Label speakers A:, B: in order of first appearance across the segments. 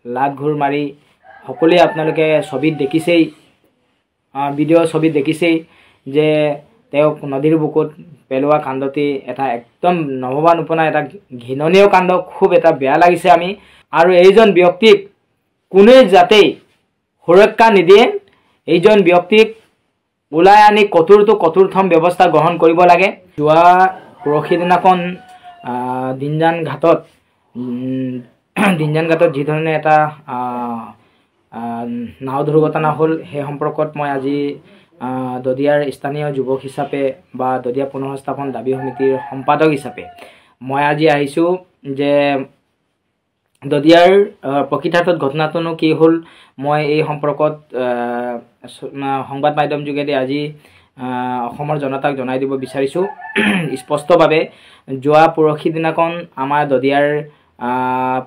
A: লাট ঘূৰ মাৰি সকলোৱে আপোনালোকে ছবিত দেখিছেই, ভিডিঅ' ছবিত দেখিছেই যে তেওঁক নদীৰ বুকুত পেলোৱা কাণ্ডটি এটা একদম নভবা নোপনা এটা ঘৃণনীয় কাণ্ড, খুব এটা বেয়া লাগিছে আমি। আৰু এইজন ব্যক্তিক কোনোৱে যাতে সুৰক্ষা নিদিয়ে, এইজন ব্যক্তিক ওলাই আনি কঠোৰতম ব্যৱস্থা গ্ৰহণ কৰিব লাগে। যোৱা পৰহি দিনাখন দিনজান ঘাটত যি ধৰণে এটা নাও দুৰ্ঘটনা হ'ল, সেই সম্পৰ্কত মই আজি দদিয়াৰ স্থানীয় যুৱক হিচাপে বা দদিয়া পুনঃস্থাপন দাবী সমিতিৰ সম্পাদক হিচাপে মই আজি আহিছোঁ যে দদিয়াৰ প্ৰকৃতাৰ্থত ঘটনাটোনো কি হ'ল মই এই সম্পৰ্কত সংবাদ মাধ্যম যোগেদি আজি অসমৰ জনতাক জনাই দিব বিচাৰিছোঁ। স্পষ্টভাৱে যোৱা পৰহি দিনাখন আমাৰ দদিয়াৰ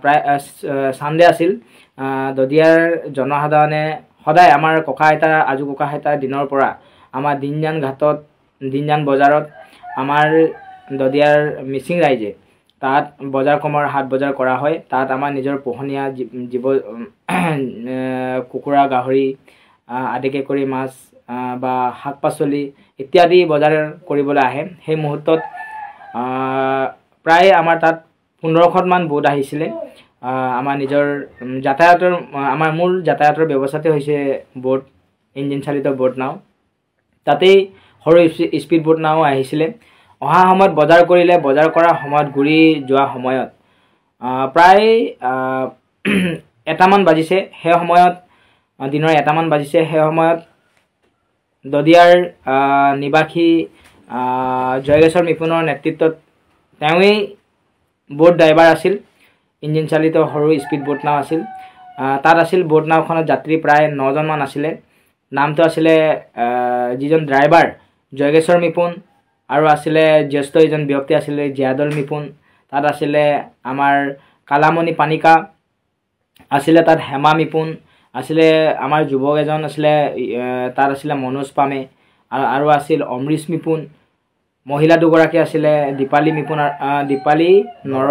A: প্ৰায় ছানডে আছিল। দদিয়াৰ জনসাধাৰণে সদায় আমাৰ ককা আইতা আজু ককা আইতাৰ দিনৰ পৰা আমাৰ দিনজান ঘাটত, দিনজান বজাৰত আমাৰ দদিয়াৰ মিচিং ৰাইজে তাত বজাৰ কমৰ হাট বজাৰ কৰা হয়। তাত আমাৰ নিজৰ পোহনীয়া জীৱ কুকুৰা, গাহৰি আদিকে কৰি মাছ বা শাক পাচলি ইত্যাদি বজাৰ কৰিবলৈ আহে। সেই মুহূৰ্তত প্ৰায় আমাৰ তাত 1500মান বোট আহিছিলে। আমাৰ নিজৰ যাতায়াতৰ আমাৰ মূল যাতায়াতৰ ব্যৱস্থাতে হৈছে বোট, ইঞ্জিন চালিত বোট নাও। তাতেই সৰু স্পীড বোট নাও আহিছিলে। অহা সময়ত বজাৰ কৰিলে, বজাৰ কৰাৰ সময়ত ঘূৰি যোৱা সময়ত প্ৰায় 1টামান বাজিছে। সেই সময়ত দিনৰ 1টামান বাজিছে। সেই সময়ত দদিয়াৰ নিবাসী জয়গেশ্বৰ মিপুনৰ নেতৃত্বত তেওঁৱেই বোট ড্ৰাইভাৰ আছিল। ইঞ্জিন চালিত সৰু স্পীড বোট নাও আছিল। তাত আছিল বোট নাওখনত যাত্ৰী প্ৰায় 9জনমান আছিলে। নামটো আছিলে যিজন ড্ৰাইভাৰ জয়গেশ্বৰ মিপুন, আৰু আছিলে জ্যেষ্ঠ এজন ব্যক্তি আছিলে জিয়াদল মিপুন। তাত আছিলে আমাৰ কালামণি পানিকা, আছিলে তাত হেমা মিপুন, আছিলে আমাৰ যুৱক এজন আছিলে, তাত আছিলে মনোজ পামে, আৰু আছিল অমৃশ মিপুন। মহিলা দুগৰাকী আছিলে দীপালী নৰ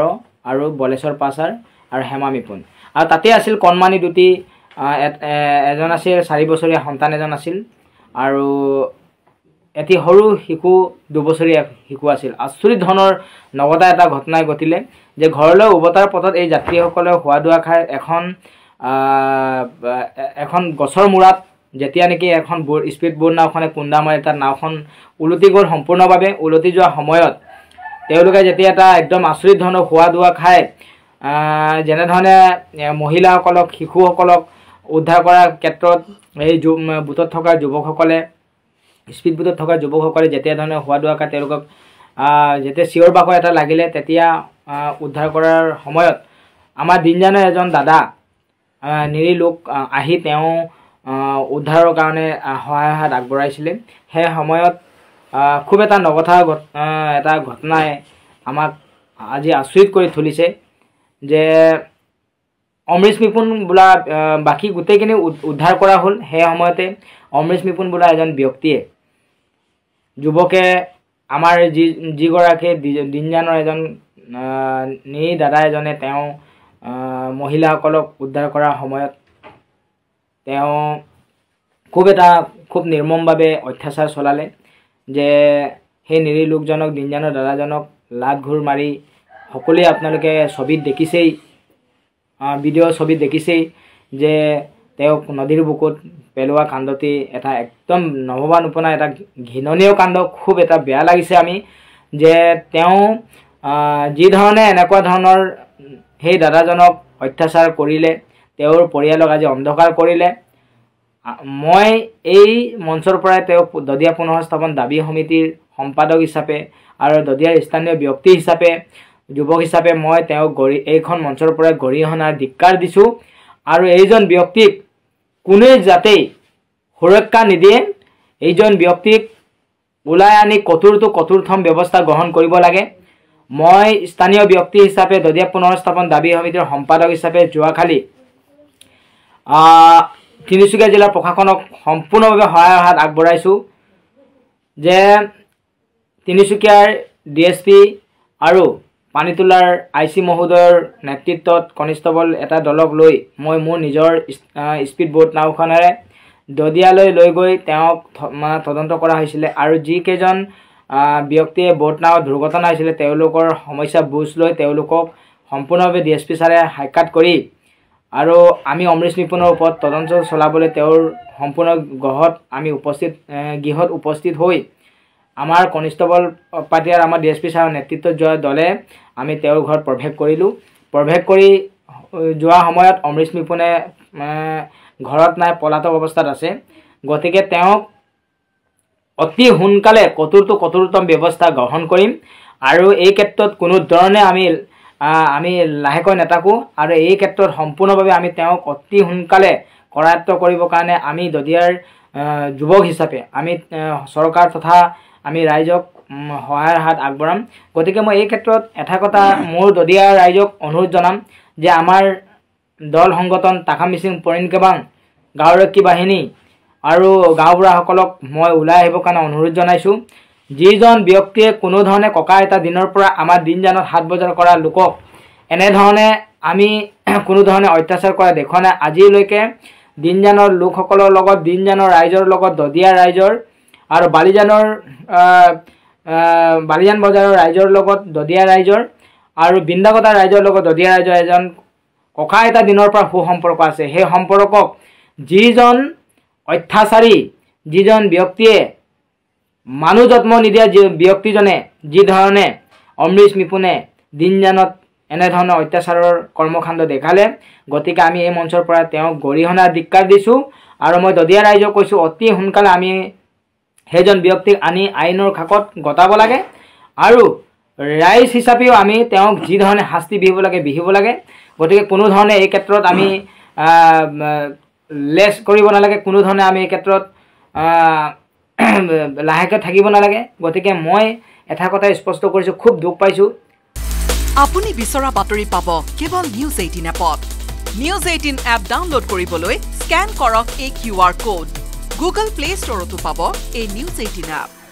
A: আৰু বলেশ্বৰ পাছাৰ আৰু হেমা মিপুন। আৰু তাতে আছিল কণমানি দুটি, এজন আছিল 4 বছৰীয়া সন্তান এজন আছিল, আৰু এটি সৰু শিশু 2 বছৰীয়া শিশু আছিল। আচৰিত ধৰণৰ নগতা এটা ঘটনাই ঘটিলে যে ঘৰলৈ উভতাৰ পথত এই যাত্ৰীসকলে খোৱা দোৱা খাই এখন গছৰ মূৰত যেতিয়া নেকি এখন স্পীড বোট নাওখনে খুন্দা মাৰি তাত নাওখন উলটি গ'ল সম্পূৰ্ণভাৱে। উলটি যোৱা সময়ত তেওঁলোকে যেতিয়া এটা একদম আচৰিত ধৰণৰ খোৱা দোৱা খাই যেনেধৰণে মহিলাসকলক, শিশুসকলক উদ্ধাৰ কৰাৰ ক্ষেত্ৰত এই বোটত থকা যুৱকসকলে, স্পীড বোটত থকা যুৱকসকলে যেতিয়া ধৰণে খোৱা দোৱা খাই তেওঁলোকক যেতিয়া চিঞৰ বাখৰ এটা লাগিলে, তেতিয়া উদ্ধাৰ কৰাৰ সময়ত আমাৰ দিনজানৰ এজন দাদা নিৰীলোক আহি তেওঁ উদ্ধাৰৰ কাৰণে সহায় হাত আগবঢ়াইছিলে। সেই সময়ত খুব এটা নগথা এটা ঘটনাই আমাক আজি আচৰিত কৰি তুলিছে যে অমৃশ মিপুন বোলা বাকী গোটেইখিনি উদ্ধাৰ কৰা হ'ল। সেই সময়তে অমৃশ মিপুন বোলা এজন ব্যক্তিয়ে, যুৱকে, আমাৰ যিগৰাকী দিনজানৰ এজন নিৰী দাদা এজনে তেওঁ মহিলাসকলক উদ্ধাৰ কৰাৰ সময়ত তেওঁ খুব নিৰ্মমভাৱে অত্যাচাৰ চলালে। যে সেই নিৰী লোকজনক, দিনজানৰ দাদাজনক লাট ঘূৰ মাৰি সকলোৱে আপোনালোকে ছবিত দেখিছেই, ভিডিঅ' ছবিত দেখিছেই যে তেওঁক নদীৰ বুকুত পেলোৱা কাণ্ডটি এটা একদম নভবা নোপনা এটা ঘৃণনীয় কাণ্ড, খুব এটা বেয়া লাগিছে আমি যে তেওঁ যি ধৰণে এনেকুৱা ধৰণৰ সেই দাদাজনক অত্যাচাৰ কৰিলে, তেওঁৰ পৰিয়ালক আজি অন্ধকাৰ কৰিলে। মই এই মঞ্চৰ পৰাই তেওঁক দদিয়া পুনঃস্থাপন দাবী সমিতিৰ সম্পাদক হিচাপে আৰু দদিয়াৰ স্থানীয় ব্যক্তি হিচাপে, যুৱক হিচাপে মই তেওঁক এইখন মঞ্চৰ পৰাই গৰিহণাৰ ধিক্কাৰ দিছোঁ। আৰু এইজন ব্যক্তিক কোনোৱে যাতে সুৰক্ষা নিদিয়ে, এইজন ব্যক্তিক ওলাই আনি কঠোৰতম ব্যৱস্থা গ্ৰহণ কৰিব লাগে। মই স্থানীয় ব্যক্তি হিচাপে দদিয়া পুনঃস্থাপন দাবী সমিতিৰ সম্পাদক হিচাপে যোৱাকালি তিনিচুকীয়া জিলাৰ প্ৰশাসনক সম্পূৰ্ণভাৱে সহায়ৰ হাত আগবঢ়াইছোঁ যে তিনিচুকীয়াৰ DSP আৰু পানীতোলাৰ IC মহোদয়ৰ নেতৃত্বত কনিষ্টেবল এটা দলক লৈ মই মোৰ নিজৰ স্পীড বোট নাওখনেৰে দদিয়ালৈ লৈ গৈ তেওঁক তদন্ত কৰা হৈছিল আৰু যি কেইজন ব্যক্তিয়ে বোট নাও দুৰ্ঘটনা হৈছিল তেওঁলোকৰ সমস্যা বুজ লৈ তেওঁলোকক সম্পূৰ্ণভাৱে DSP ছাৰে সাক্ষাৎ কৰি আৰু আমি অমৃশ নিপুণৰ ওপৰত তদন্ত চলাবলৈ তেওঁৰ সম্পূৰ্ণ গৃহত উপস্থিত হৈ আমাৰ কনিষ্টেবল পাৰ্টিৰ আমাৰ DSP ছাৰৰ নেতৃত্বত যোৱা দলে আমি তেওঁৰ ঘৰত প্ৰৱেশ কৰি যোৱা সময়ত অমৃশ নিপুণে ঘৰত নাই পলাতক অৱস্থাত আছে গতিকে তেওঁক অতি সোনকালে কঠোৰতম ব্যৱস্থা গ্ৰহণ কৰিম আৰু এই ক্ষেত্ৰত কোনো ধৰণে আমি লাহেকৈ নেতাকো আৰু এই ক্ষেত্ৰত সম্পূৰ্ণভাৱে আমি তেওঁক অতি সোনকালে কৰায়ত্ব কৰিবৰ কাৰণে আমি দদিয়াৰ যুৱক হিচাপে আমি চৰকাৰ তথা আমি ৰাইজক সহায়ৰ হাত আগবঢ়াম গতিকে মই এই ক্ষেত্ৰত এটা কথা মোৰ দদিয়াৰ ৰাইজক অনুৰোধ জনাম যে আমাৰ দল সংগঠন টাকা মিচিং পৰিণ কেবাং গাঁওৰক্ষী বাহিনী আৰু গাঁওবুঢ়াসকলক মই ওলাই আহিবৰ কাৰণে অনুৰোধ জনাইছোঁ যিজন ব্যক্তিয়ে কোনো ধৰণে ককা এটা দিনৰ পৰা আমাৰ দিনজানত হাত বজাৰ কৰা লোকক এনেধৰণে আমি কোনো ধৰণে অত্যাচাৰ কৰা দেখা নাই আজিলৈকে দিনজানৰ লোকসকলৰ লগত দিনজানৰ ৰাইজৰ লগত দদিয়া ৰাইজৰ আৰু বালিজান বজাৰৰ ৰাইজৰ লগত দদিয়া ৰাইজৰ আৰু বিন্দাগতা ৰাইজৰ লগত দদিয়া ৰাইজৰ এজন ককা এটা দিনৰ পৰা সুসম্পৰ্ক আছে সেই সম্পৰ্কক যিজন অত্যাচাৰী যিজন ব্যক্তিয়ে মানুহ জন্ম নিদিয়া ব্যক্তিজনে যি ধৰণে অমৃশ নিপুণে দিনজানত এনেধৰণৰ অত্যাচাৰৰ কৰ্মকাণ্ড দেখালে গতিকে আমি এই মঞ্চৰ পৰা তেওঁক গৰিহণা ধিক্কাৰ দিছোঁ আৰু মই দদিয়া ৰাইজক কৈছোঁ অতি সোনকালে আমি সেইজন ব্যক্তিক আনি আইনৰ খাকত গতাব লাগে আৰু ৰাইজ হিচাপেও আমি তেওঁক যি ধৰণে শাস্তি বিহিব লাগে গতিকে কোনো ধৰণে এই ক্ষেত্ৰত আমি লেছ কৰিব নালাগে কোনো ধৰণে আমি এই ক্ষেত্ৰত লাহেকৈ থাকিব নালাগে গতিকে মই এটা কথা স্পষ্ট কৰিছোঁ খুব দুখ পাইছোঁ
B: আপুনি বিচৰা বাতৰি পাব কেৱল নিউজ 18 এপত নিউজ 18 এপ ডাউনলোড কৰিবলৈ স্ক্যান কৰক এই QR কোড গুগল প্লে ষ্টৰতো পাব এই নিউজ 18 এপ